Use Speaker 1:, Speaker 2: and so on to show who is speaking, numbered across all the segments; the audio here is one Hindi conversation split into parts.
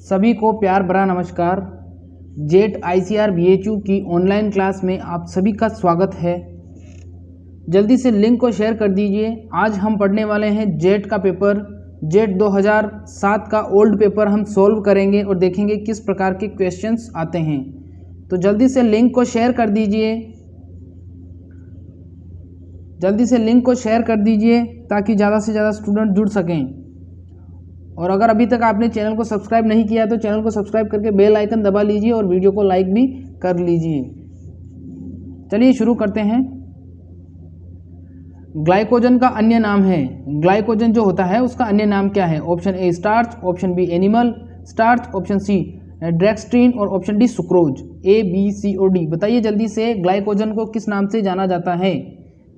Speaker 1: सभी को प्यार भरा नमस्कार। जेट ICAR BHU की ऑनलाइन क्लास में आप सभी का स्वागत है। जल्दी से लिंक को शेयर कर दीजिए। आज हम पढ़ने वाले हैं जेट का पेपर, जेट 2007 का ओल्ड पेपर हम सॉल्व करेंगे और देखेंगे किस प्रकार के क्वेश्चंस आते हैं। तो जल्दी से लिंक को शेयर कर दीजिए, ताकि ज़्यादा से ज़्यादा स्टूडेंट जुड़ सकें। और अगर अभी तक आपने चैनल को सब्सक्राइब नहीं किया तो चैनल को सब्सक्राइब करके बेल आइकन दबा लीजिए और वीडियो को लाइक भी कर लीजिए। चलिए शुरू करते हैं। ग्लाइकोजन का अन्य नाम है, ग्लाइकोजन जो होता है उसका अन्य नाम क्या है? Option A starch, option B animal starch, option C dextrin और option D sucrose. A, B, C और D बताइए जल्दी से, ग्लाइकोजन को किस नाम से जाना जाता है?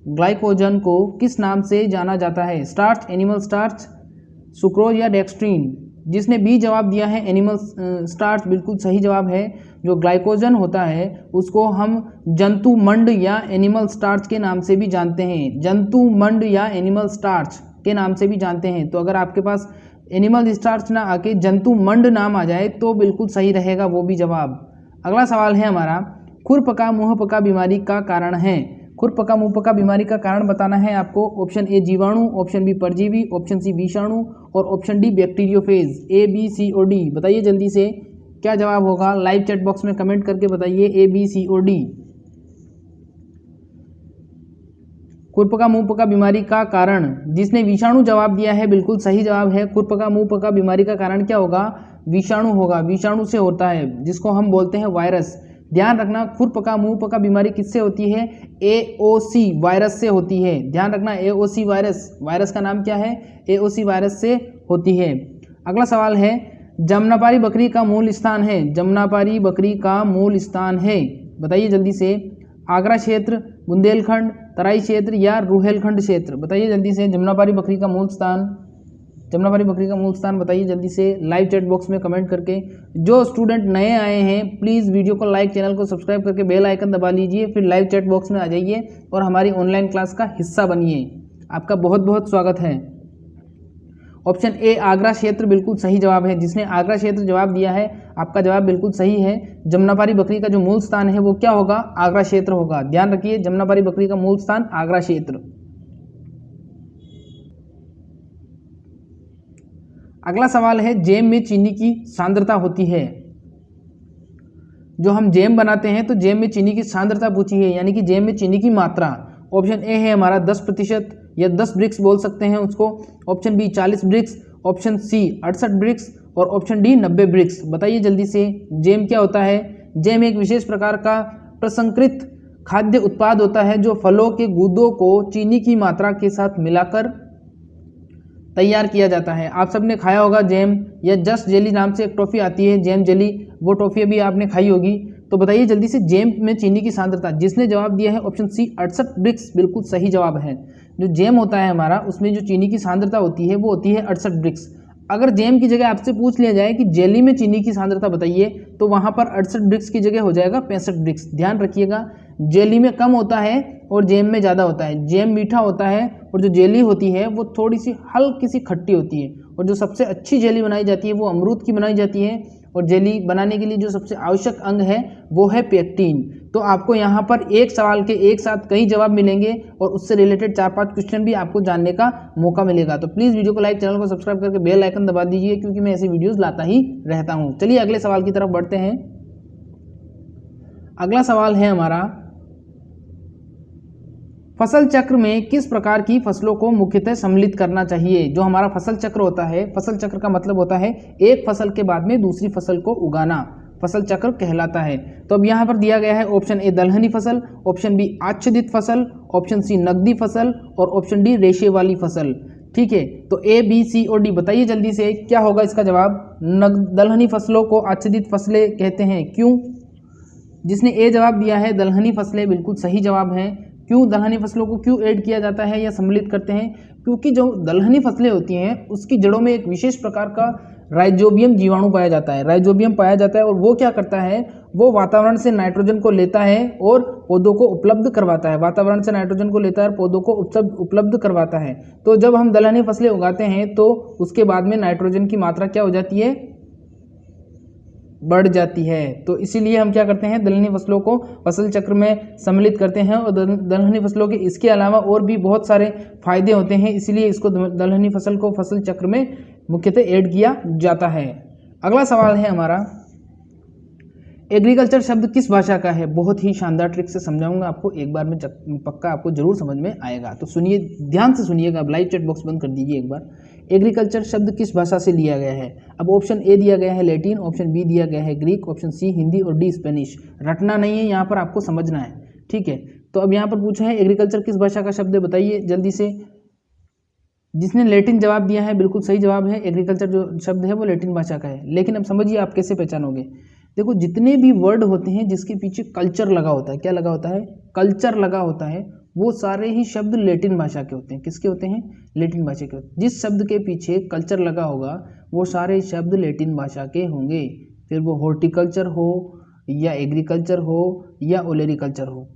Speaker 1: ग्लाइकोजन को किस नाम से जाना जाता है? स्टार्च, एनिमल स्टार्च, सुक्रोज या डेक्स्ट्रीन? जिसने बी जवाब दिया है एनिमल स्टार्च बिल्कुल सही जवाब है। जो ग्लाइकोजन होता है उसको हम जंतु मंड या एनिमल स्टार्च के नाम से भी जानते हैं। जंतु मंड या एनिमल स्टार्च के नाम से भी जानते हैं। तो अगर आपके पास एनिमल स्टार्च ना आके जंतु मंड नाम आ जाए तो बिल्कुल सही रहेगा वो भी जवाब। अगला सवाल है हमारा, खुरपका मुंहपका बीमारी का कारण है। खुरपका मुंहपका बीमारी का कारण बताना है आपको। ऑप्शन ए जीवाणु, ऑप्शन बी परजीवी, ऑप्शन सी विषाणु और option D bacteriophage. A, B, C और D बताइए जल्दी से क्या जवाब होगा। लाइव चैट बॉक्स में कमेंट करके बताइए A, B, C और D। खुरपका मुंहपका बीमारी का कारण, जिसने विषाणु जवाब दिया है बिल्कुल सही जवाब है। खुरपका मुंहपका बीमारी का कारण क्या होगा? विषाणु होगा। विषाणु से होता है जिसको हम बोलते हैं वायरस। ध्यान रखना, खुरपका मुंहपका बीमारी किससे होती है? AOC वायरस से होती है। ध्यान रखना, AOC वायरस का नाम क्या है? AOC वायरस से होती है। अगला सवाल है, जमुनापारी बकरी का मूल स्थान है। जमुनापारी बकरी का मूल स्थान है बताइए जल्दी से। आगरा क्षेत्र, बुंदेलखंड, तराई क्षेत्र या रुहेलखंड क्षेत्र? बताइए जल्दी से जमुनापारी बकरी का मूल स्थान। जमुनापारी बकरी का मूल स्थान बताइए जल्दी से लाइव चैट बॉक्स में कमेंट करके। जो स्टूडेंट नए आए हैं प्लीज़ वीडियो को लाइक, चैनल को सब्सक्राइब करके बेल आइकन दबा लीजिए, फिर लाइव चैट बॉक्स में आ जाइए और हमारी ऑनलाइन क्लास का हिस्सा बनिए। आपका बहुत बहुत स्वागत है। ऑप्शन ए आगरा क्षेत्र बिल्कुल सही जवाब है। जिसने आगरा क्षेत्र जवाब दिया है आपका जवाब बिल्कुल सही है। जमुनापारी बकरी का जो मूल स्थान है वो क्या होगा? आगरा क्षेत्र होगा। ध्यान रखिए, जमुनापारी बकरी का मूल स्थान आगरा क्षेत्र। अगला सवाल है, जैम में चीनी की सांद्रता होती है। जो हम जैम बनाते हैं तो जैम में चीनी की सांद्रता पूछी है, यानी कि जैम में चीनी की मात्रा। ऑप्शन ए है हमारा 10% या 10 ब्रिक्स बोल सकते हैं उसको। Option B 40 bricks, option C 68 bricks और ऑप्शन डी 90 ब्रिक्स। बताइए जल्दी से जैम क्या होता है? जैम एक विशेष प्रकार का प्रसंस्कृत खाद्य उत्पाद होता है जो फलों के गूदों को चीनी की मात्रा के साथ मिलाकर तैयार किया जाता है। आप सबने खाया होगा जैम, या जस्ट जेली नाम से एक टॉफ़ी आती है जैम जेली, वो टॉफ़ी भी आपने खाई होगी। तो बताइए जल्दी से जैम में चीनी की सांद्रता। जिसने जवाब दिया है ऑप्शन सी 68 ब्रिक्स बिल्कुल सही जवाब है। जो जैम होता है हमारा उसमें जो चीनी की सांद्रता होती है वो होती है 68 ब्रिक्स। अगर जैम की जगह आपसे पूछ लिया जाए कि जेली में चीनी की सांद्रता बताइए तो वहाँ पर 68 ब्रिक्स की जगह हो जाएगा 65 ब्रिक्स। ध्यान रखिएगा, जेली में कम होता है और जैम में ज़्यादा होता है। जैम मीठा होता है और जो जेली होती है वो थोड़ी सी हल्की सी खट्टी होती है। और जो सबसे अच्छी जेली बनाई जाती है वो अमरूद की बनाई जाती है। और जेली बनाने के लिए जो सबसे आवश्यक अंग है वो है पेक्टिन। तो आपको यहाँ पर एक सवाल के एक साथ कई जवाब मिलेंगे और उससे रिलेटेड 4-5 क्वेश्चन भी आपको जानने का मौका मिलेगा। तो प्लीज़ वीडियो को लाइक, चैनल को सब्सक्राइब करके बेल आइकन दबा दीजिए, क्योंकि मैं ऐसी वीडियोज़ लाता ही रहता हूँ। चलिए अगले सवाल की तरफ बढ़ते हैं। अगला सवाल है हमारा, फसल चक्र में किस प्रकार की फसलों को मुख्यतः सम्मिलित करना चाहिए? जो हमारा फसल चक्र होता है, फसल चक्र का मतलब होता है एक फसल के बाद में दूसरी फसल को उगाना, फसल चक्र कहलाता है। तो अब यहाँ पर दिया गया है ऑप्शन ए दलहनी फसल, ऑप्शन बी आच्छादित फसल, ऑप्शन सी नकदी फसल और ऑप्शन डी रेशे वाली फसल। ठीक है, तो A, B, C और D बताइए जल्दी से क्या होगा इसका जवाब। दलहनी फसलों को आच्छादित फसलें कहते हैं। क्यों? जिसने ए जवाब दिया है दलहनी फसलें बिल्कुल सही जवाब है। क्यों दलहनी फसलों को क्यों ऐड किया जाता है या सम्मिलित करते हैं? क्योंकि जो दलहनी फसलें होती हैं उसकी जड़ों में एक विशेष प्रकार का राइजोबियम जीवाणु पाया जाता है। राइजोबियम पाया जाता है और वो क्या करता है, वो वातावरण से नाइट्रोजन को लेता है और पौधों को उपलब्ध करवाता है। वातावरण से नाइट्रोजन को लेता है और पौधों को उपलब्ध करवाता है। तो जब हम दलहनी फसलें उगाते हैं तो उसके बाद में नाइट्रोजन की मात्रा क्या हो जाती है, बढ़ जाती है। तो इसीलिए हम क्या करते हैं, दलहनी फसलों को फसल चक्र में सम्मिलित करते हैं। और दलहनी फसलों के इसके अलावा और भी बहुत सारे फायदे होते हैं, इसलिए इसको दलहनी फसल को फसल चक्र में मुख्यतः ऐड किया जाता है। अगला सवाल है हमारा, एग्रीकल्चर शब्द किस भाषा का है? बहुत ही शानदार ट्रिक से समझाऊंगा आपको, एक बार में पक्का आपको जरूर समझ में आएगा। तो सुनिए, ध्यान से सुनिएगा, अब लाइव चैट बॉक्स बंद कर दीजिए एक बार। एग्रीकल्चर शब्द किस भाषा से लिया गया है? अब ऑप्शन ए दिया गया है लैटिन, ऑप्शन बी दिया गया है ग्रीक, ऑप्शन सी हिंदी और डी स्पेनिश। रटना नहीं है, यहाँ पर आपको समझना है, ठीक है। तो अब यहाँ पर पूछा है एग्रीकल्चर किस भाषा का शब्द है, बताइए जल्दी से। जिसने लैटिन जवाब दिया है बिल्कुल सही जवाब है, एग्रीकल्चर जो शब्द है वो लैटिन भाषा का है। लेकिन अब समझिए आप कैसे पहचानोगे। देखो, जितने भी वर्ड होते हैं जिसके पीछे कल्चर लगा होता है, क्या लगा होता है, कल्चर लगा होता है, वो सारे ही शब्द लैटिन भाषा के होते हैं। किसके होते हैं? लैटिन भाषा के होते हैं। जिस शब्द के पीछे कल्चर लगा होगा वो सारे शब्द लैटिन भाषा के होंगे, फिर वो हॉर्टिकल्चर हो या एग्रीकल्चर हो या ओलेरिकल्चर हो।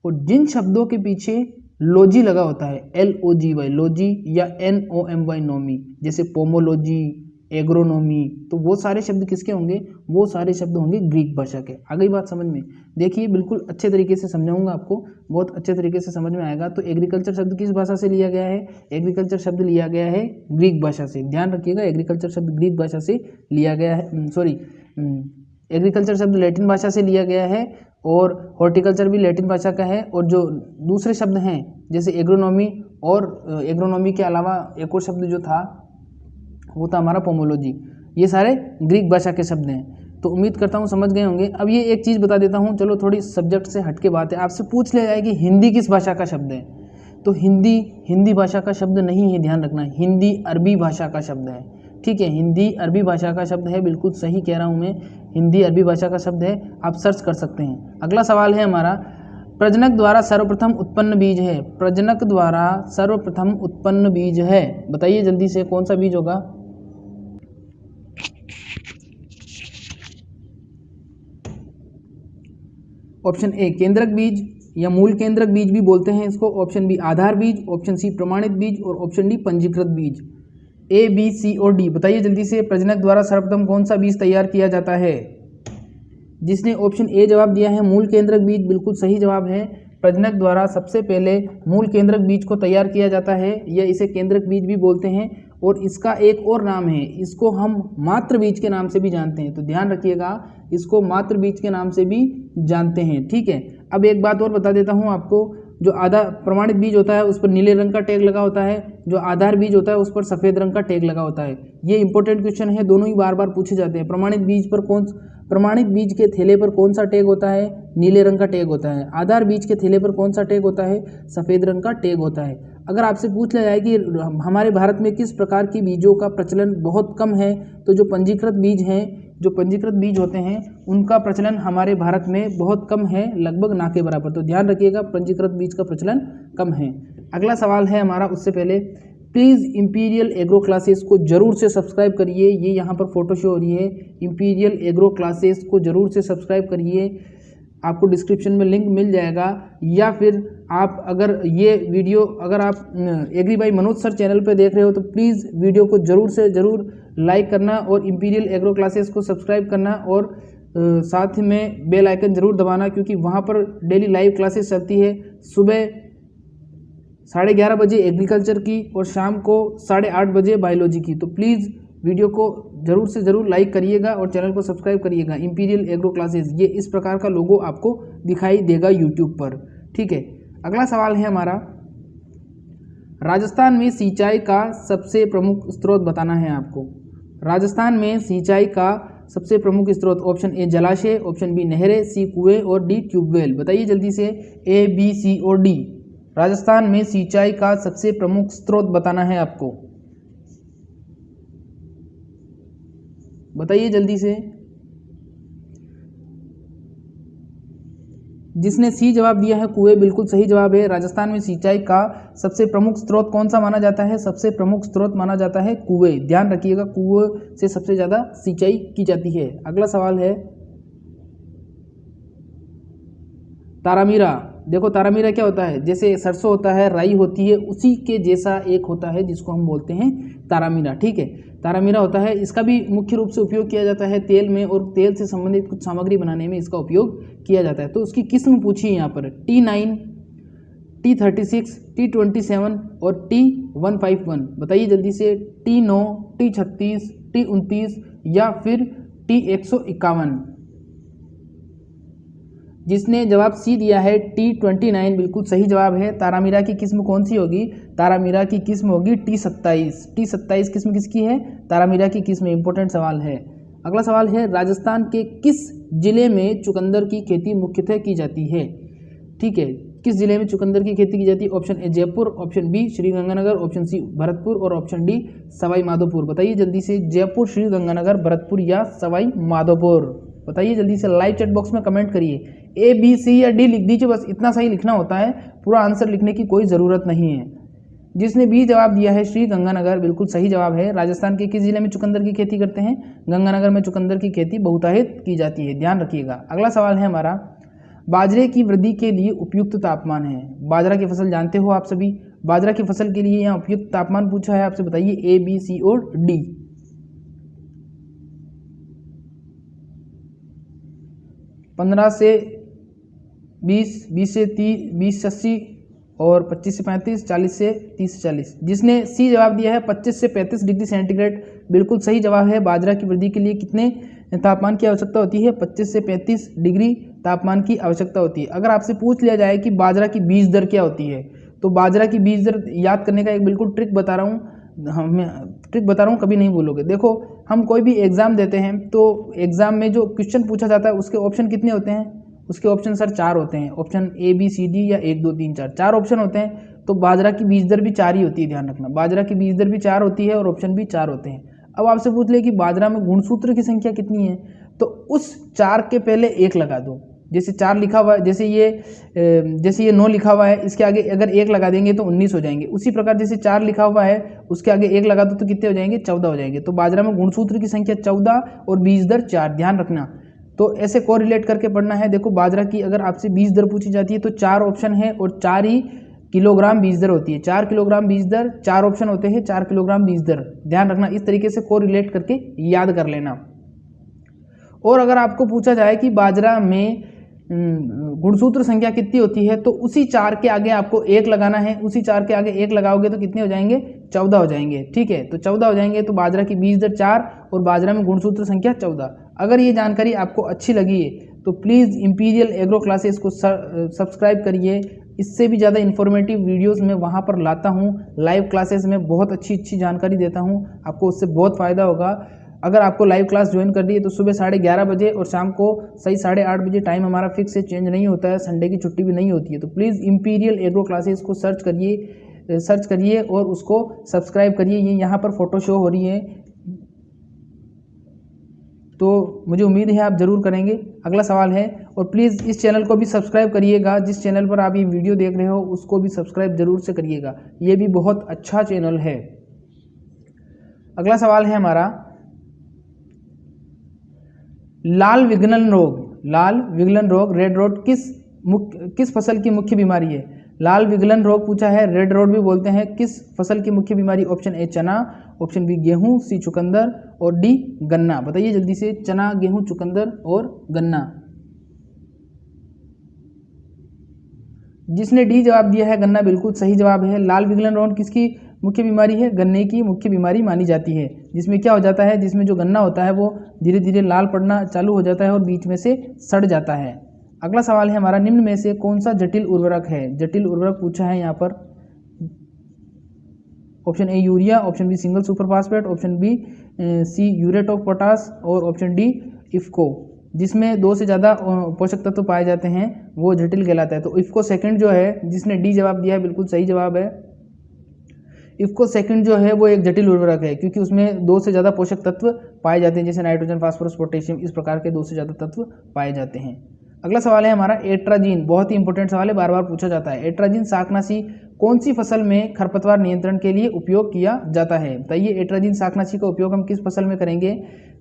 Speaker 1: और जिन शब्दों के पीछे लॉजी लगा होता है, LOGY लॉजी या NOMY नोमी, जैसे पोमोलॉजी, एग्रोनॉमी, तो वो सारे शब्द किसके होंगे? वो सारे शब्द होंगे ग्रीक भाषा के। आ गई बात समझ में? देखिए बिल्कुल अच्छे तरीके से समझाऊंगा आपको, बहुत अच्छे तरीके से समझ में आएगा। तो एग्रीकल्चर शब्द किस भाषा से लिया गया है? एग्रीकल्चर शब्द लिया गया है ग्रीक भाषा से। ध्यान रखिएगा, एग्रीकल्चर शब्द ग्रीक भाषा से लिया गया है, सॉरी, एग्रीकल्चर शब्द लैटिन भाषा से लिया गया है और हॉर्टिकल्चर भी लैटिन भाषा का है। और जो दूसरे शब्द हैं जैसे एग्रोनॉमी, और एग्रोनॉमी के अलावा एक और शब्द जो था वो था हमारा पोमोलॉजी, ये सारे ग्रीक भाषा के शब्द हैं। तो उम्मीद करता हूँ समझ गए होंगे। अब ये एक चीज़ बता देता हूँ, चलो थोड़ी सब्जेक्ट से हटके बात है, आपसे पूछ लिया जाए कि हिंदी किस भाषा का शब्द है, तो हिंदी भाषा का शब्द नहीं है, ध्यान रखना। हिंदी अरबी भाषा का शब्द है, ठीक है, हिंदी अरबी भाषा का शब्द है, बिल्कुल सही कह रहा हूँ मैं, हिंदी अरबी भाषा का शब्द है, आप सर्च कर सकते हैं। अगला सवाल है हमारा, प्रजनक द्वारा सर्वप्रथम उत्पन्न बीज है, प्रजनक द्वारा सर्वप्रथम उत्पन्न बीज है, बताइए जल्दी से कौन सा बीज होगा? ऑप्शन ए केंद्रक बीज या मूल केंद्रक बीज भी बोलते हैं इसको, ऑप्शन बी आधार बीज, ऑप्शन सी प्रमाणित बीज और ऑप्शन डी पंजीकृत बीज। ए, बी, सी और डी, बताइए जल्दी से, प्रजनक द्वारा सर्वप्रथम कौन सा बीज तैयार किया जाता है? जिसने ऑप्शन ए जवाब दिया है मूल केंद्रक बीज, बिल्कुल सही जवाब है। प्रजनक द्वारा सबसे पहले मूल केंद्रक बीज को तैयार किया जाता है, या इसे केंद्रक बीज भी बोलते हैं। और इसका एक और नाम है, इसको हम मात्र बीज के नाम से भी जानते हैं, तो ध्यान रखिएगा, इसको मात्र बीज के नाम से भी जानते हैं, ठीक है। अब एक बात और बता देता हूँ आपको, जो आधा प्रमाणित बीज होता है उस पर नीले रंग का टैग लगा होता है, जो आधार बीज होता है उस पर सफ़ेद रंग का टैग लगा होता है। ये इंपॉर्टेंट क्वेश्चन है, दोनों ही बार बार पूछे जाते हैं। प्रमाणित बीज के थैले पर कौन सा टैग होता है? नीले रंग का टैग होता है। आधार बीज के थैले पर कौन सा टैग होता है? सफ़ेद रंग का टैग होता है। अगर आपसे पूछ लिया जाए कि हमारे भारत में किस प्रकार की बीजों का प्रचलन बहुत कम है, तो जो पंजीकृत बीज होते हैं उनका प्रचलन हमारे भारत में बहुत कम है, लगभग ना के बराबर। तो ध्यान रखिएगा, पंजीकृत बीज का प्रचलन कम है। अगला सवाल है हमारा, उससे पहले प्लीज़ इंपीरियल एग्रो क्लासेस को जरूर से सब्सक्राइब करिए, ये यहाँ पर फोटो शो हो रही है, इंपीरियल एग्रो क्लासेस को जरूर से सब्सक्राइब करिए, आपको डिस्क्रिप्शन में लिंक मिल जाएगा। या फिर आप अगर ये वीडियो अगर आप agri by Manoj sir channel पे देख रहे हो तो प्लीज़ वीडियो को ज़रूर से ज़रूर लाइक करना और इंपीरियल एग्रो क्लासेस को सब्सक्राइब करना, और साथ में बेल आइकन ज़रूर दबाना, क्योंकि वहाँ पर डेली लाइव क्लासेस चलती है। सुबह 11:30 बजे एग्रीकल्चर की और शाम को 8:30 बजे बायोलॉजी की। तो प्लीज़ वीडियो को ज़रूर से ज़रूर लाइक करिएगा और चैनल को सब्सक्राइब करिएगा। इंपीरियल एग्रो क्लासेस, ये इस प्रकार का लोगो आपको दिखाई देगा यूट्यूब पर, ठीक है। अगला सवाल है हमारा, राजस्थान में सिंचाई का सबसे प्रमुख स्रोत बताना है आपको। राजस्थान में सिंचाई का सबसे प्रमुख स्रोत, ऑप्शन ए जलाशय, ऑप्शन बी नहरें, सी कुएं और डी ट्यूबवेल। बताइए जल्दी से, ए, बी, सी और डी। राजस्थान में सिंचाई का सबसे प्रमुख स्रोत बताना है आपको, बताइए जल्दी से। जिसने सी जवाब दिया है कुएं, बिल्कुल सही जवाब है। राजस्थान में सिंचाई का सबसे प्रमुख स्रोत कौन सा माना जाता है? सबसे प्रमुख स्रोत माना जाता है कुएं। ध्यान रखिएगा, कुएं से सबसे ज़्यादा सिंचाई की जाती है। अगला सवाल है तारामीरा। देखो तारामीरा क्या होता है, जैसे सरसों होता है, राई होती है, उसी के जैसा एक होता है जिसको हम बोलते हैं तारामीरा, ठीक है। तारामीरा होता है, इसका भी मुख्य रूप से उपयोग किया जाता है तेल में, और तेल से संबंधित कुछ सामग्री बनाने में इसका उपयोग किया जाता है। तो उसकी किस्म पूछी है यहाँ पर T9, T36, T27 और T151। बताइए जल्दी से, T9, T36, T29 या फिर T151। जिसने जवाब सी दिया है T29 बिल्कुल सही जवाब है। तारामीरा की किस्म कौन सी होगी? तारामीरा की किस्म होगी T27। T27 किस्म किसकी है? तारामीरा की किस्म। इंपॉर्टेंट सवाल है। अगला सवाल है, राजस्थान के किस जिले में चुकंदर की खेती मुख्यतः की जाती है? ठीक है, किस जिले में चुकंदर की खेती की जाती है? Option A Jaipur, option B Sriganganagar, option C Bharatpur और ऑप्शन डी सवाई माधोपुर। बताइए जल्दी से, जयपुर, श्रीगंगानगर, भरतपुर या सवाई माधोपुर? बताइए जल्दी से, लाइव चैट बॉक्स में कमेंट करिए। ए, बी, सी या डी लिख दीजिए, बस इतना सही लिखना होता है, पूरा आंसर लिखने की कोई ज़रूरत नहीं है। जिसने बी जवाब दिया है श्रीगंगानगर बिल्कुल सही जवाब है। राजस्थान के किस जिले में चुकंदर की खेती करते हैं? गंगानगर में चुकंदर की खेती बहुतायत की जाती है, ध्यान रखिएगा। अगला सवाल है हमारा, बाजरे की वृद्धि के लिए उपयुक्त तापमान है। बाजरा की फसल जानते हो आप सभी, बाजरा की फसल के लिए यहाँ उपयुक्त तापमान पूछा है आपसे। बताइए ए, बी, सी और डी। 15 से 20, 20 से 30, 20 से 80 और 25 से 35, 40 से 30 से 40। जिसने सी जवाब दिया है 25 से 35 डिग्री सेंटीग्रेड बिल्कुल सही जवाब है। बाजरा की वृद्धि के लिए कितने तापमान की आवश्यकता होती है? 25 से 35 डिग्री तापमान की आवश्यकता होती है। अगर आपसे पूछ लिया जाए कि बाजरा की बीज दर क्या होती है, तो बाजरा की बीज दर याद करने का एक बिल्कुल ट्रिक बता रहा हूँ, कभी नहीं भूलोगे। देखो, हम कोई भी एग्जाम देते हैं तो एग्जाम में जो क्वेश्चन पूछा जाता है उसके ऑप्शन कितने होते हैं? उसके ऑप्शन सर 4 होते हैं। Option A, B, C, D या 1, 2, 3, 4, 4 ऑप्शन होते हैं। तो बाजरा की बीज दर भी 4 ही होती है, ध्यान रखना। बाजरा की बीज दर भी 4 होती है और ऑप्शन भी 4 होते हैं। अब आपसे पूछ ले कि बाजरा में गुणसूत्र की संख्या कितनी है, तो उस 4 के पहले 1 लगा दो। जैसे 4 लिखा हुआ है, जैसे ये 9 लिखा हुआ है, इसके आगे अगर 1 लगा देंगे तो 19 हो जाएंगे। उसी प्रकार जैसे 4 लिखा हुआ है, उसके आगे 1 लगा दो तो कितने हो जाएंगे? 14 हो जाएंगे। तो बाजरा में गुणसूत्र की संख्या 14 और बीज दर 4, ध्यान रखना। तो ऐसे कोरिलेट करके पढ़ना है। देखो, बाजरा की अगर आपसे बीज दर पूछी जाती है तो 4 ऑप्शन है और 4 ही किलोग्राम बीज दर होती है। 4 किलोग्राम बीज दर, 4 ऑप्शन होते हैं, 4 किलोग्राम बीज दर, ध्यान रखना। इस तरीके से कोरिलेट करके याद कर लेना। और अगर आपको पूछा जाए कि बाजरा में गुणसूत्र संख्या कितनी होती है, तो उसी 4 के आगे आपको 1 लगाना है। उसी 4 के आगे 1 लगाओगे तो कितने हो जाएंगे? 14 हो जाएंगे। ठीक है, तो 14 हो जाएंगे। तो बाजरा की बीज दर 4 और बाजरा में गुणसूत्र संख्या 14। अगर ये जानकारी आपको अच्छी लगी है तो प्लीज़ इंपीरियल एग्रो क्लासेस को सब्सक्राइब करिए। इससे भी ज़्यादा इन्फॉर्मेटिव वीडियोस मैं वहाँ पर लाता हूँ। लाइव क्लासेस में बहुत अच्छी जानकारी देता हूँ, आपको उससे बहुत फ़ायदा होगा। अगर आपको लाइव क्लास ज्वाइन करनी है तो सुबह 11:30 बजे और शाम को सही 8:30 बजे, टाइम हमारा फिक्स है, चेंज नहीं होता है, संडे की छुट्टी भी नहीं होती है। तो प्लीज़ इंपीरियल एग्रो क्लासेस को सर्च करिए और उसको सब्सक्राइब करिए। ये यहाँ पर फोटो शो हो रही है, तो मुझे उम्मीद है आप ज़रूर करेंगे। अगला सवाल है, और प्लीज़ इस चैनल को भी सब्सक्राइब करिएगा। जिस चैनल पर आप ये वीडियो देख रहे हो उसको भी सब्सक्राइब जरूर से करिएगा, ये भी बहुत अच्छा चैनल है। अगला सवाल है हमारा, लाल विग्लन रोग रेड रोड किस फसल की मुख्य बीमारी है? लाल विग्लन रोग पूछा है, रेड रोड भी बोलते हैं, किस फसल की मुख्य बीमारी? ऑप्शन ए चना, ऑप्शन बी गेहूं, सी चुकंदर और डी गन्ना। बताइए जल्दी से, चना, गेहूं, चुकंदर और गन्ना। जिसने डी जवाब दिया है गन्ना बिल्कुल सही जवाब है। लाल विग्लन रोग किसकी मुख्य बीमारी है? गन्ने की मुख्य बीमारी मानी जाती है। जिसमें क्या हो जाता है, जिसमें जो गन्ना होता है वो धीरे धीरे लाल पड़ना चालू हो जाता है और बीच में से सड़ जाता है। अगला सवाल है हमारा, निम्न में से कौन सा जटिल उर्वरक है? जटिल उर्वरक पूछा है यहाँ पर। Option A urea, option B single super phosphate, option B C urate of potash और ऑप्शन डी इफ्को। जिसमें 2 से ज़्यादा पोषक तत्व पाए जाते हैं वो जटिल कहलाता है। तो इफ्को सेकंड जो है, जिसने डी जवाब दिया है बिल्कुल सही जवाब है। इफ्को सेकंड जो है वो एक जटिल उर्वरक है, क्योंकि उसमें 2 से ज़्यादा पोषक तत्व पाए जाते हैं, जैसे नाइट्रोजन, फास्फोरस, पोटेशियम, इस प्रकार के 2 से ज़्यादा तत्व पाए जाते हैं। अगला सवाल है हमारा एट्राजीन, बहुत ही इंपॉर्टेंट सवाल है, बार बार पूछा जाता है। एट्राजीन शाकनाशी कौन सी फसल में खरपतवार नियंत्रण के लिए उपयोग किया जाता है? बताइए, एट्राजीन शाकनाशी का उपयोग हम किस फसल में करेंगे?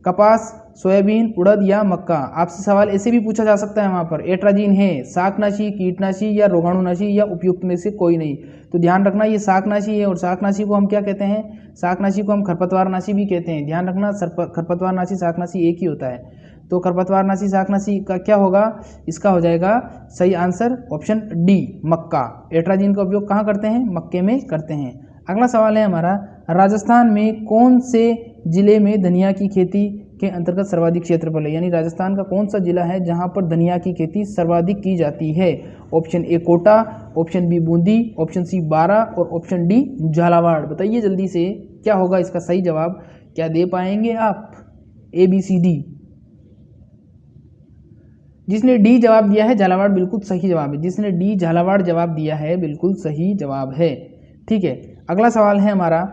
Speaker 1: कपास, सोयाबीन, उड़द या मक्का? आपसे सवाल ऐसे भी पूछा जा सकता है वहाँ पर, एट्राजीन है शाकनाशी, कीटनाशी या रोगाणुनाशी या उपयुक्त में से कोई नहीं? तो ध्यान रखना ये शाकनाशी है, और शाकनाशी को हम क्या कहते हैं? शाकनाशी को हम खरपतवारनाशी भी कहते हैं। ध्यान रखना, खरपतवारनाशी शाकनाशी एक ही होता है। तो खरपतवारनाशी शाकनाशी का क्या होगा? इसका हो जाएगा सही आंसर ऑप्शन डी, मक्का। एट्राजीन का उपयोग कहाँ करते हैं? मक्के में करते हैं। अगला सवाल है हमारा, राजस्थान में कौन से जिले में धनिया की खेती के अंतर्गत सर्वाधिक क्षेत्रफल है? यानी राजस्थान का कौन सा जिला है जहां पर धनिया की खेती सर्वाधिक की जाती है? Option A Kota, option B Bundi, option C Baran और ऑप्शन डी झालावाड़। बताइए जल्दी से क्या होगा इसका सही जवाब? क्या दे पाएंगे आप? A B C D. जिसने डी जवाब दिया है झालावाड़ बिल्कुल सही जवाब है। जिसने डी झालावाड़ जवाब दिया है बिल्कुल सही जवाब है। ठीक है, अगला सवाल है हमारा,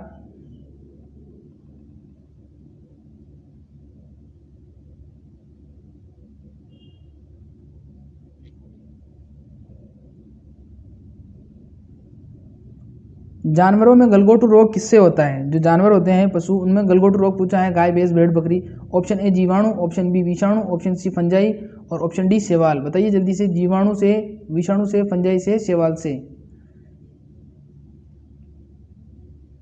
Speaker 1: जानवरों में गलघोटू रोग किससे होता है? जो जानवर होते हैं पशु, उनमें गलघोटू रोग पूछा है, गाय, भैंस, भेड़, बकरी। ऑप्शन ए जीवाणु, ऑप्शन बी विषाणु, ऑप्शन सी फंजाई और ऑप्शन डी शैवाल। बताइए जल्दी से, जीवाणु से, विषाणु से, फंजाई से, शैवाल से?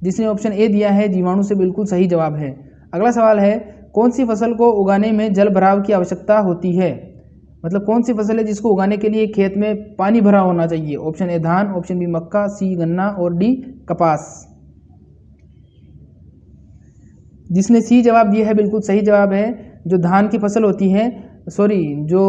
Speaker 1: जिसने ऑप्शन ए दिया है जीवाणु से बिल्कुल सही जवाब है। अगला सवाल है, कौन सी फसल को उगाने में जल भराव की आवश्यकता होती है? मतलब कौन सी फसल है जिसको उगाने के लिए खेत में पानी भरा होना चाहिए? ऑप्शन ए धान, ऑप्शन बी मक्का, सी गन्ना और डी कपास। जिसने सी जवाब दिया है बिल्कुल सही जवाब है। जो धान की फसल होती है, सॉरी, जो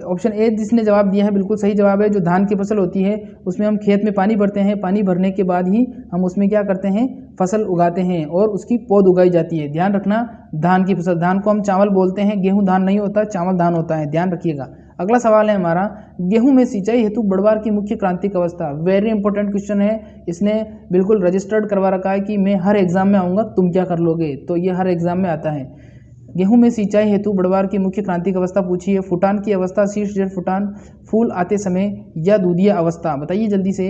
Speaker 1: ऑप्शन ए जिसने जवाब दिया है बिल्कुल सही जवाब है। जो धान की फसल होती है उसमें हम खेत में पानी भरते हैं, पानी भरने के बाद ही हम उसमें क्या करते हैं? फसल उगाते हैं और उसकी पौध उगाई जाती है। ध्यान रखना, धान की फसल, धान को हम चावल बोलते हैं, गेहूं धान नहीं होता, चावल धान होता है, ध्यान रखिएगा। अगला सवाल है हमारा, गेहूं में सिंचाई हेतु बढ़वार की मुख्य क्रांतिक अवस्था। वेरी इंपॉर्टेंट क्वेश्चन है, इसने बिल्कुल रजिस्टर्ड करवा रखा है कि मैं हर एग्जाम में आऊँगा, तुम क्या कर लोगे, तो ये हर एग्जाम में आता है। गेहूं में सिंचाई हेतु बढ़वार की मुख्य क्रांतिक अवस्था पूछी है। फुटान की अवस्था, शीर्ष जड़ फुटान, फूल आते समय या दूधिया अवस्था? बताइए जल्दी से।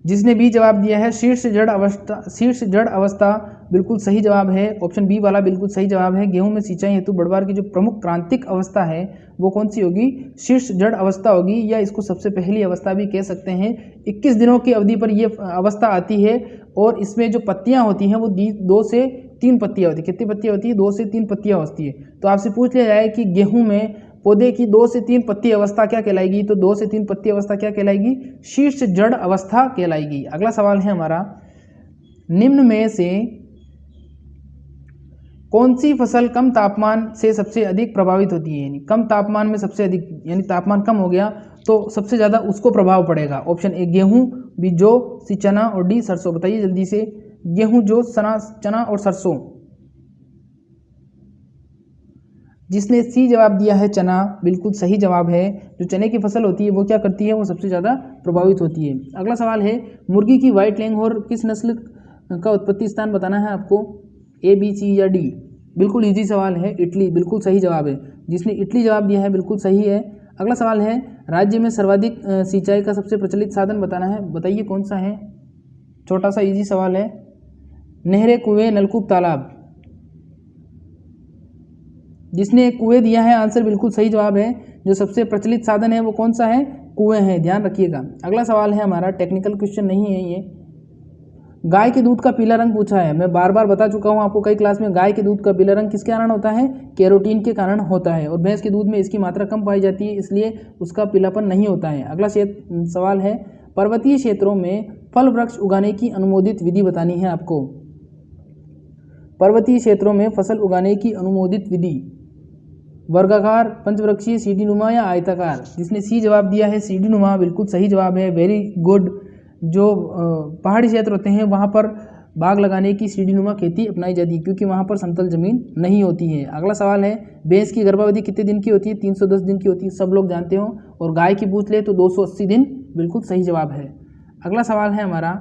Speaker 1: जिसने बी जवाब दिया है शीर्ष जड़ अवस्था, शीर्ष जड़ अवस्था बिल्कुल सही जवाब है। ऑप्शन बी वाला बिल्कुल सही जवाब है। गेहूं में सिंचाई हेतु बढ़वार की जो प्रमुख क्रांतिक अवस्था है वो कौन सी होगी? शीर्ष जड़ अवस्था होगी, या इसको सबसे पहली अवस्था भी कह सकते हैं। 21 दिनों की अवधि पर ये अवस्था आती है और इसमें जो पत्तियां होती हैं वो 2 से 3 पत्तियां होती है। कितनी पत्तियां होती है? 2 से 3 पत्तियां होती है। तो आपसे पूछ लिया जाए कि गेहूं में पौधे की 2 से 3 पत्ती अवस्था क्या कहलाएगी, तो 2 से 3 पत्ती अवस्था क्या कहलाएगी? शीर्ष जड़ अवस्था कहलाएगी। अगला सवाल है हमारा, निम्न में से कौन सी फसल कम तापमान से सबसे अधिक प्रभावित होती है? यानी कम तापमान में सबसे अधिक, यानी तापमान कम हो गया तो सबसे ज़्यादा उसको प्रभाव पड़ेगा। ऑप्शन ए गेहूं, बी जौ, सी चना और डी सरसों। बताइए जल्दी से, गेहूं, जौ, चना और सरसों। जिसने सी जवाब दिया है चना, बिल्कुल सही जवाब है। जो चने की फसल होती है वो क्या करती है? वो सबसे ज़्यादा प्रभावित होती है। अगला सवाल है, मुर्गी की व्हाइट लैंगहॉर्न किस नस्ल का उत्पत्ति स्थान बताना है आपको? ए, बी, सी या डी? बिल्कुल इजी सवाल है, इटली, बिल्कुल सही जवाब है। जिसने इटली जवाब दिया है बिल्कुल सही है। अगला सवाल है, राज्य में सर्वाधिक सिंचाई का सबसे प्रचलित साधन बताना है। बताइए कौन सा है? छोटा सा इजी सवाल है। नहरें, कुएं, नलकूप, तालाब? जिसने कुएं दिया है आंसर बिल्कुल सही जवाब है। जो सबसे प्रचलित साधन है वो कौन सा है? कुएं है, ध्यान रखिएगा। अगला सवाल है हमारा, टेक्निकल क्वेश्चन नहीं है ये। गाय के दूध का पीला रंग पूछा है। मैं बार बार बता चुका हूँ आपको कई क्लास में, गाय के दूध का पीला रंग किसके कारण होता है? कैरोटीन के कारण होता है। और भैंस के दूध में इसकी मात्रा कम पाई जाती है, इसलिए उसका पीलापन नहीं होता है। अगला सवाल है, पर्वतीय क्षेत्रों में फल वृक्ष उगाने की अनुमोदित विधि बतानी है आपको। पर्वतीय क्षेत्रों में फसल उगाने की अनुमोदित विधि, वर्गाकार, पंचवृक्षीय, सीढ़ी नुमा या आयताकार? जिसने सी जवाब दिया है सीढ़ी नुमा, बिल्कुल सही जवाब है। Very good. जो पहाड़ी क्षेत्र होते हैं वहाँ पर बाग लगाने की सीढ़ी नुमा खेती अपनाई जाती है, क्योंकि वहाँ पर समतल जमीन नहीं होती है। अगला सवाल है, भैंस की गर्भावधि कितने दिन की होती है? 310 दिन की होती है, सब लोग जानते हो। और गाय की पूछ ले तो 280 दिन, बिल्कुल सही जवाब है। अगला सवाल है हमारा,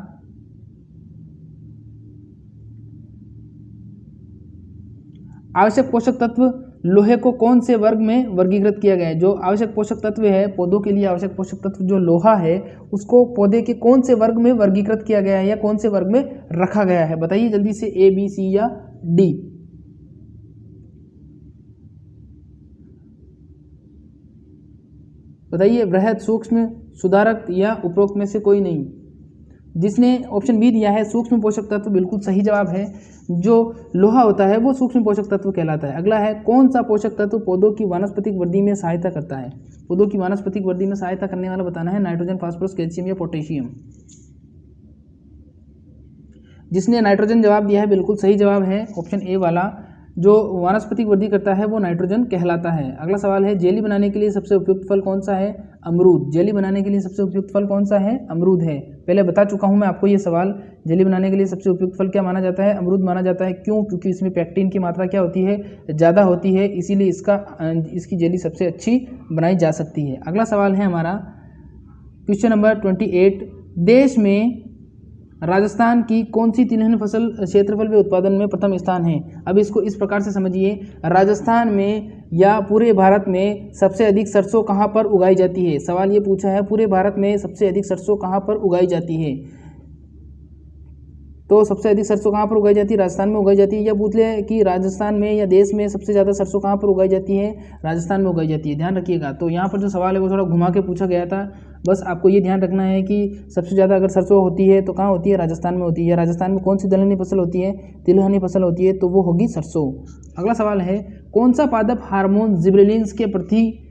Speaker 1: आवश्यक पोषक तत्व लोहे को कौन से वर्ग में वर्गीकृत किया गया है? जो आवश्यक पोषक तत्व है पौधों के लिए, आवश्यक पोषक तत्व जो लोहा है उसको पौधे के कौन से वर्ग में वर्गीकृत किया गया है या कौन से वर्ग में रखा गया है? बताइए जल्दी से, ए, बी, सी या डी। बताइए, वृहद, सूक्ष्म, सुधारक या उपरोक्त में से कोई नहीं। जिसने ऑप्शन बी दिया है सूक्ष्म पोषक तत्व, बिल्कुल सही जवाब है। जो लोहा होता है वो सूक्ष्म पोषक तत्व कहलाता है। अगला है, कौन सा पोषक तत्व पौधों की वानस्पतिक वृद्धि में सहायता करता है? पौधों की वानस्पतिक वृद्धि में सहायता करने वाला बताना है, नाइट्रोजन, फास्फोरस, कैल्शियम या पोटेशियम। जिसने नाइट्रोजन जवाब दिया है बिल्कुल सही जवाब है ऑप्शन ए वाला। जो वानस्पतिक वृद्धि करता है वो नाइट्रोजन कहलाता है। अगला सवाल है, जेली बनाने के लिए सबसे उपयुक्त फल कौन सा है? अमरूद। जेली बनाने के लिए सबसे उपयुक्त फल कौन सा है? अमरूद है। पहले बता चुका हूं मैं आपको ये सवाल। जेली बनाने के लिए सबसे उपयुक्त फल क्या माना जाता है? अमरूद माना जाता है। क्यों? क्योंकि इसमें पेक्टिन की मात्रा क्या होती है? ज़्यादा होती है, इसीलिए इसकी जेली सबसे अच्छी बनाई जा सकती है। अगला सवाल है हमारा क्वेश्चन नंबर 28। देश में राजस्थान की कौन सी तिलहन फसल क्षेत्रफल व उत्पादन में प्रथम स्थान है? अब इसको इस प्रकार से समझिए, राजस्थान में या पूरे भारत में सबसे अधिक सरसों कहाँ पर उगाई जाती है? सवाल ये पूछा है, पूरे भारत में सबसे अधिक सरसों कहाँ पर उगाई जाती है? तो सबसे अधिक सरसों कहाँ पर उगाई जाती है? राजस्थान में उगाई जाती है। या पूछ ले कि राजस्थान में या देश में सबसे ज़्यादा सरसों कहाँ पर उगाई जाती है? राजस्थान में उगाई जाती है। ध्यान रखिएगा। तो यहाँ पर जो सवाल है वो थोड़ा घुमा के पूछा गया था। बस आपको ये ध्यान रखना है कि सबसे ज़्यादा अगर सरसों होती है तो कहाँ होती है? राजस्थान में होती है। राजस्थान में कौन सी दलहनी फसल होती है? तिलहनी फसल होती है, तो वो होगी सरसों। अगला सवाल है, कौन सा पादप हार्मोन जिबरेलिन्स के प्रति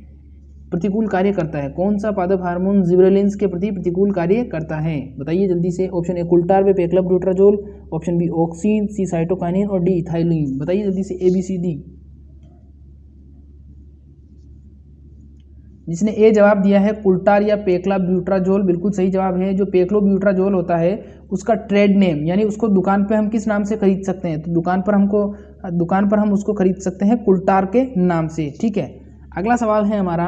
Speaker 1: प्रतिकूल कार्य करता है? कौन सा पादप हार्मोन जिबरेलिन्स के प्रति प्रतिकूल कार्य करता है? बताइए जल्दी से। ऑप्शन ए कुल्टार व पेक्लोब्यूटाजोल, ऑप्शन बी ऑक्सीन, सी साइटोकाइनिन और डी इथाइलिन। बताइए जल्दी से, ए, बी, सी, डी। जिसने ए जवाब दिया है कुल्टार या पेक्लोब्यूटाजोल, बिल्कुल सही जवाब है। जो पेक्लोब्यूटाजोल होता है उसका ट्रेड नेम, यानी उसको दुकान पे हम किस नाम से खरीद सकते हैं? तो दुकान पर हम उसको खरीद सकते हैं कुल्टार के नाम से। ठीक है। अगला सवाल है हमारा,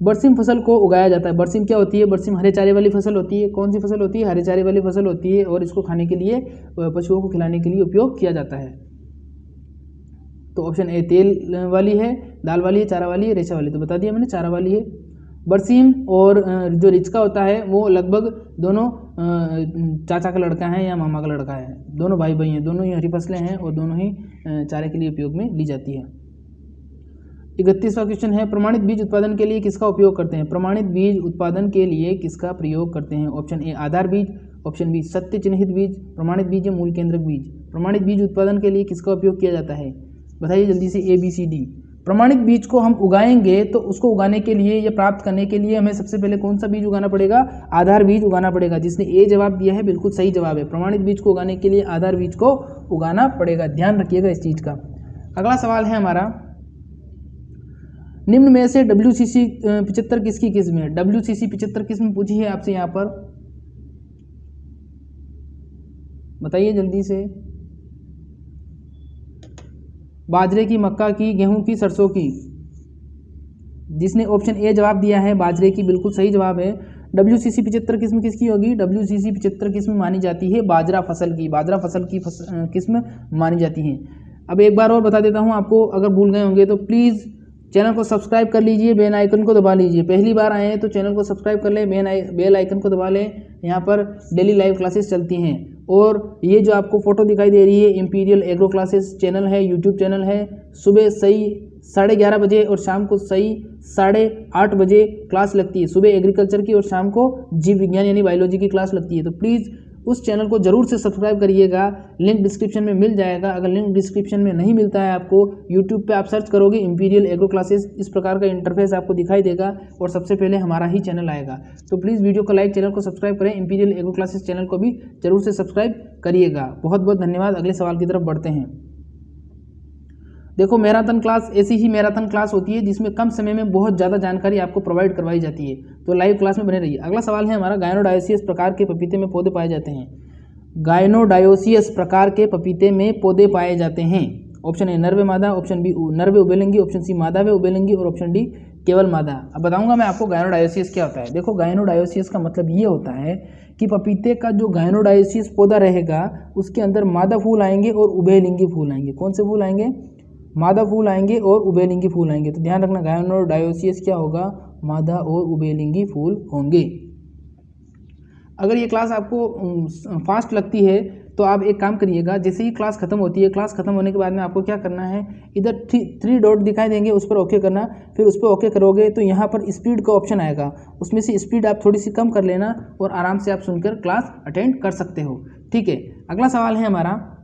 Speaker 1: बरसीम फसल को उगाया जाता है। बरसीम क्या होती है? बरसीम हरे चारे वाली फसल होती है। कौन सी फसल होती है? हरे चारे वाली फसल होती है। और इसको खाने के लिए, पशुओं को खिलाने के लिए उपयोग किया जाता है। तो ऑप्शन ए तेल वाली है, दाल वाली है, चारा वाली है, रेशा वाली। तो बता दिया मैंने, चारा वाली है। बरसीम और जो रिचका होता है वो लगभग दोनों चाचा का लड़का है या मामा का लड़का है। दोनों भाई भाई हैं, दोनों ही हरी फसलें हैं और दोनों ही चारे के लिए उपयोग में ली जाती है। 31वां क्वेश्चन है, प्रमाणित बीज उत्पादन के लिए किसका उपयोग करते हैं? प्रमाणित बीज उत्पादन के लिए किसका प्रयोग करते हैं? ऑप्शन ए आधार बीज, ऑप्शन बी सत्य चिन्हित बीज, प्रमाणित बीज या मूल केंद्रक बीज। प्रमाणित बीज उत्पादन के लिए किसका उपयोग किया जाता है? बताइए जल्दी से, ए, बी, सी, डी। प्रमाणित बीज को हम उगाएंगे तो उसको उगाने के लिए या प्राप्त करने के लिए हमें सबसे पहले कौन सा बीज उगाना पड़ेगा? आधार बीज उगाना पड़ेगा। जिसने ए जवाब दिया है बिल्कुल सही जवाब है। प्रमाणित बीज को उगाने के लिए आधार बीज को उगाना पड़ेगा। ध्यान रखिएगा इस चीज का। अगला सवाल है हमारा, निम्न में से WCC 75 किसकी किस्म है? WCC 75 किस्म पूछी है आपसे यहाँ पर। बताइए जल्दी से। बाजरे की, मक्का की, गेहूं की, सरसों की। जिसने ऑप्शन ए जवाब दिया है बाजरे की, बिल्कुल सही जवाब है। WCC 75 किस्म किसकी होगी? WCC 75 किस्म मानी जाती है बाजरा फसल की। बाजरा फसल की किस्म मानी जाती है। अब एक बार और बता देता हूं आपको, अगर भूल गए होंगे तो प्लीज़ चैनल को सब्सक्राइब कर लीजिए, बेल आइकन को दबा लीजिए। पहली बार आए हैं तो चैनल को सब्सक्राइब कर लें, बेल आइकन को दबा लें। यहाँ पर डेली लाइव क्लासेस चलती हैं। और ये जो आपको फोटो दिखाई दे रही है, इंपीरियल एग्रो क्लासेस चैनल है, यूट्यूब चैनल है। सुबह सही 11:30 बजे और शाम को सही 8:30 बजे क्लास लगती है। सुबह एग्रीकल्चर की और शाम को जीव विज्ञान यानी बायोलॉजी की क्लास लगती है। तो प्लीज़ उस चैनल को जरूर से सब्सक्राइब करिएगा। लिंक डिस्क्रिप्शन में मिल जाएगा। अगर लिंक डिस्क्रिप्शन में नहीं मिलता है आपको, यूट्यूब पे आप सर्च करोगे इंपीरियल एग्रो क्लासेस, इस प्रकार का इंटरफेस आपको दिखाई देगा और सबसे पहले हमारा ही चैनल आएगा। तो प्लीज़ वीडियो को लाइक, चैनल को सब्सक्राइब करें। इंपीरियल एग्रो क्लासेस चैनल को भी जरूर से सब्सक्राइब करिएगा। बहुत बहुत धन्यवाद। अगले सवाल की तरफ बढ़ते हैं। देखो, मैराथन क्लास ऐसी ही मैराथन क्लास होती है जिसमें कम समय में बहुत ज़्यादा जानकारी आपको प्रोवाइड करवाई जाती है। तो लाइव क्लास में बने रहिए। अगला सवाल है हमारा, गायनोडायोसियस प्रकार के पपीते में पौधे पाए जाते हैं। गायनोडायोसियस प्रकार के पपीते में पौधे पाए जाते हैं। ऑप्शन ए नर व मादा, ऑप्शन बी नर व उभयलिंगी, ऑप्शन सी मादा व उभयलिंगी और ऑप्शन डी केवल मादा। अब बताऊंगा मैं आपको गायनोडायोसिस क्या होता है। देखो गायनोडायोसिस का मतलब ये होता है कि पपीते का जो गायनोडायोसिस पौधा रहेगा उसके अंदर मादा फूल आएंगे और उभयलिंगी फूल आएंगे। कौन से फूल आएंगे? मादा फूल आएंगे और उभयलिंगी फूल आएंगे। तो ध्यान रखना गायनोडायोसिस क्या होगा? मादा और उभयलिंगी फूल होंगे। अगर ये क्लास आपको फास्ट लगती है तो आप एक काम करिएगा, जैसे ही क्लास खत्म होती है, क्लास खत्म होने के बाद में आपको क्या करना है, इधर 3 डॉट दिखाई देंगे, उस पर ओके करना। फिर उस पर ओके करोगे तो यहाँ पर स्पीड का ऑप्शन आएगा, उसमें से स्पीड आप थोड़ी सी कम कर लेना और आराम से आप सुनकर क्लास अटेंड कर सकते हो। ठीक है, अगला सवाल है हमारा,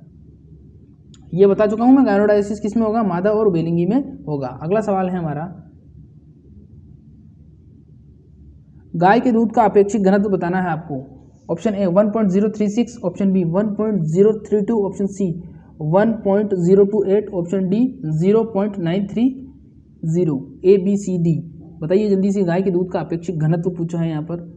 Speaker 1: ये बता चुका हूँ मैं गायनोडायोसिस किस में होगा? मादा और उभयलिंगी में होगा। अगला सवाल है हमारा, गाय के दूध का अपेक्षित घनत्व बताना है आपको। Option A 1.036, option B 1.032, option C 1.028, option D 0.930। A B C D बताइए जल्दी से। गाय के दूध का अपेक्षित घनत्व पूछा है यहाँ पर।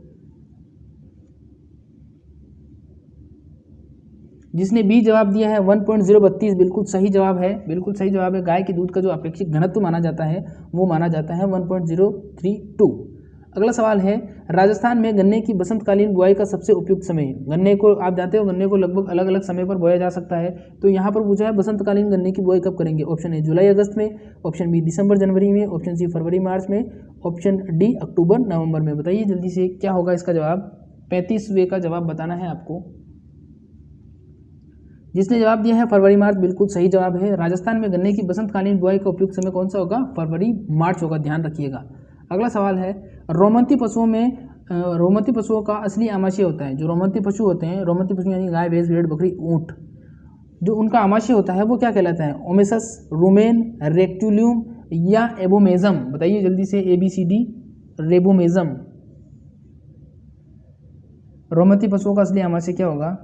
Speaker 1: जिसने बी जवाब दिया है 1.032 बिल्कुल सही जवाब है, बिल्कुल सही जवाब है। गाय के दूध का जो अपेक्षित घनत्व माना जाता है वो माना जाता है 1.032। अगला सवाल है, राजस्थान में गन्ने की बसंतकालीन बुआई का सबसे उपयुक्त समय। गन्ने को आप जानते हो, गन्ने को लगभग अलग अलग समय पर बोया जा सकता है। तो यहाँ पर पूछा है बसंतकालीन गन्ने की बुआई कब करेंगे। ऑप्शन ए जुलाई अगस्त में, ऑप्शन बी दिसंबर जनवरी में, ऑप्शन सी फरवरी मार्च में, ऑप्शन डी अक्टूबर नवंबर में। बताइए जल्दी से क्या होगा इसका जवाब। 35वें का जवाब बताना है आपको। जिसने जवाब दिया है फरवरी मार्च बिल्कुल सही जवाब है। राजस्थान में गन्ने की बसंतकालीन बुआई का उपयुक्त समय कौन सा होगा? फरवरी मार्च होगा, ध्यान रखिएगा। अगला सवाल है, रोमंती पशुओं का असली आमाशय होता है। जो रोमंती पशु होते हैं, रोमंती पशु यानी गाय, भैंस, भेड़, बकरी, ऊंट, जो उनका आमाशय होता है वो क्या कहलाता है? ओमेसस, रुमेन, रेक्टुलियम या एबोमेजम। बताइए जल्दी से ABCD। रेबोमेजम। रोमंती पशुओं का असली आमाशय क्या होगा?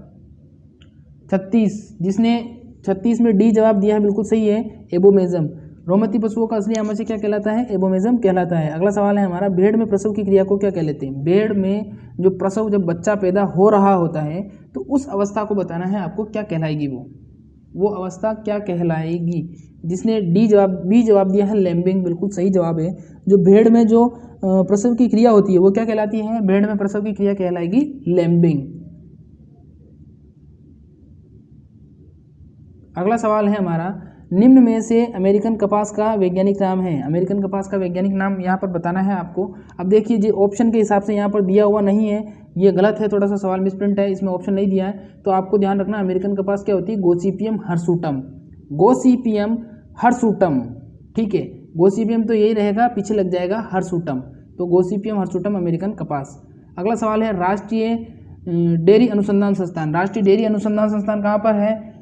Speaker 1: 36, जिसने 36 में डी जवाब दिया है बिल्कुल सही है, एबोमेजम। रोमंती पशुओं का असली आमाशय क्या कहलाता है? एबोमेजम कहलाता है। अगला सवाल है हमारा, भेड़ में प्रसव की क्रिया को क्या कहलाते हैं? भेड़ में जो प्रसव, जब बच्चा पैदा हो रहा होता है तो उस अवस्था को बताना है आपको, क्या कहलाएगी वो अवस्था क्या कहलाएगी। जिसने बी जवाब दिया है, लैम्बिंग, बिल्कुल सही जवाब है। जो भेड़ में जो प्रसव की क्रिया होती है वो क्या कहलाती है? भेड़ में प्रसव की क्रिया कहलाएगी लैम्बिंग। अगला सवाल है हमारा, निम्न में से अमेरिकन कपास का वैज्ञानिक नाम है। अमेरिकन कपास का वैज्ञानिक नाम यहाँ पर बताना है आपको। अब देखिए जी, ऑप्शन के हिसाब से यहाँ पर दिया हुआ नहीं है, ये गलत है, थोड़ा सा सवाल मिसप्रिंट है, इसमें ऑप्शन नहीं दिया है। तो आपको ध्यान रखना, अमेरिकन कपास क्या होती है? गोसिपियम हर्सुटम। गोसिपियम हर्सुटम, ठीक है। गोसिपियम तो यही रहेगा, पीछे लग जाएगा हर्सुटम। तो गोसिपियम हर्सुटम अमेरिकन कपास। अगला सवाल है, राष्ट्रीय डेयरी अनुसंधान संस्थान। राष्ट्रीय डेयरी अनुसंधान संस्थान कहाँ पर है?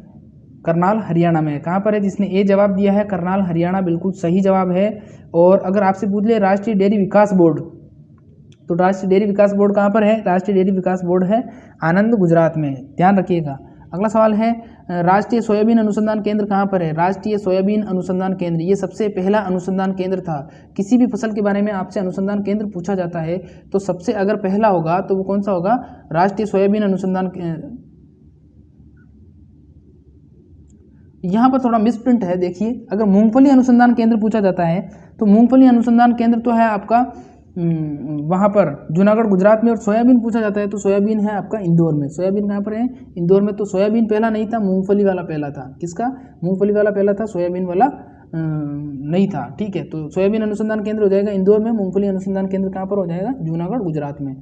Speaker 1: करनाल, हरियाणा में। कहाँ पर है? जिसने ए जवाब दिया है करनाल, हरियाणा, बिल्कुल सही जवाब है। और अगर आपसे पूछ ले राष्ट्रीय डेयरी विकास बोर्ड, तो राष्ट्रीय डेयरी विकास बोर्ड कहाँ पर है? राष्ट्रीय डेयरी विकास बोर्ड है आनंद, गुजरात में, ध्यान रखिएगा। अगला सवाल है, राष्ट्रीय सोयाबीन अनुसंधान केंद्र कहाँ पर है? राष्ट्रीय सोयाबीन अनुसंधान केंद्र, ये सबसे पहला अनुसंधान केंद्र था। किसी भी फसल के बारे में आपसे अनुसंधान केंद्र पूछा जाता है तो सबसे अगर पहला होगा तो वो कौन सा होगा? राष्ट्रीय सोयाबीन अनुसंधान। यहाँ पर थोड़ा मिसप्रिंट है, देखिए, अगर मूंगफली अनुसंधान केंद्र पूछा जाता है तो मूंगफली अनुसंधान केंद्र तो है आपका वहाँ पर जूनागढ़, गुजरात में। और सोयाबीन पूछा जाता है तो सोयाबीन है आपका इंदौर में। सोयाबीन कहाँ पर है? इंदौर में। तो सोयाबीन पहला नहीं था, मूंगफली वाला पहला था। किसका? मूंगफली वाला पहला था, सोयाबीन वाला नहीं था, ठीक है। तो सोयाबीन अनुसंधान केंद्र हो जाएगा इंदौर में, मूंगफली अनुसंधान केंद्र कहाँ पर हो जाएगा? जूनागढ़, गुजरात में,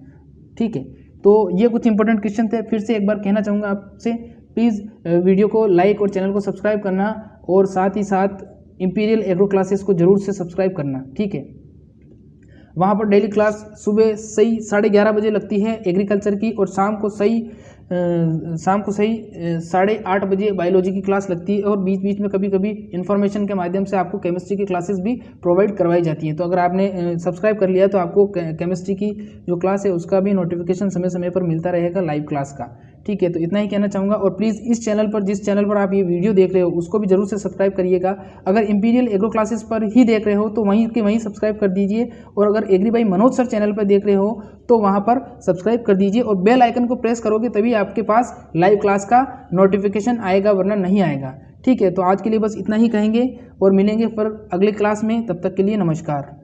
Speaker 1: ठीक है। तो ये कुछ इंपॉर्टेंट क्वेश्चन थे। फिर से एक बार कहना चाहूँगा आपसे, प्लीज़ वीडियो को लाइक और चैनल को सब्सक्राइब करना, और साथ ही साथ इंपीरियल एग्रो क्लासेस को जरूर से सब्सक्राइब करना, ठीक है। वहाँ पर डेली क्लास सुबह सही 11:30 बजे लगती है एग्रीकल्चर की, और शाम को सही 8:30 बजे बायोलॉजी की क्लास लगती है। और बीच बीच में कभी कभी इन्फॉर्मेशन के माध्यम से आपको केमिस्ट्री की क्लासेस भी प्रोवाइड करवाई जाती हैं। तो अगर आपने सब्सक्राइब कर लिया तो आपको केमिस्ट्री की जो क्लास है उसका भी नोटिफिकेशन समय समय पर मिलता रहेगा, लाइव क्लास का, ठीक है। तो इतना ही कहना चाहूँगा। और प्लीज़ इस चैनल पर, जिस चैनल पर आप ये वीडियो देख रहे हो उसको भी जरूर से सब्सक्राइब करिएगा। अगर इंपीरियल एग्रो क्लासेस पर ही देख रहे हो तो वहीं के वहीं सब्सक्राइब कर दीजिए, और अगर agri by Manoj sir channel पर देख रहे हो तो वहाँ पर सब्सक्राइब कर दीजिए, और बेल आइकन को प्रेस करोगे तभी आपके पास लाइव क्लास का नोटिफिकेशन आएगा, वरना नहीं आएगा, ठीक है। तो आज के लिए बस इतना ही कहेंगे और मिलेंगे फिर अगले क्लास में। तब तक के लिए नमस्कार।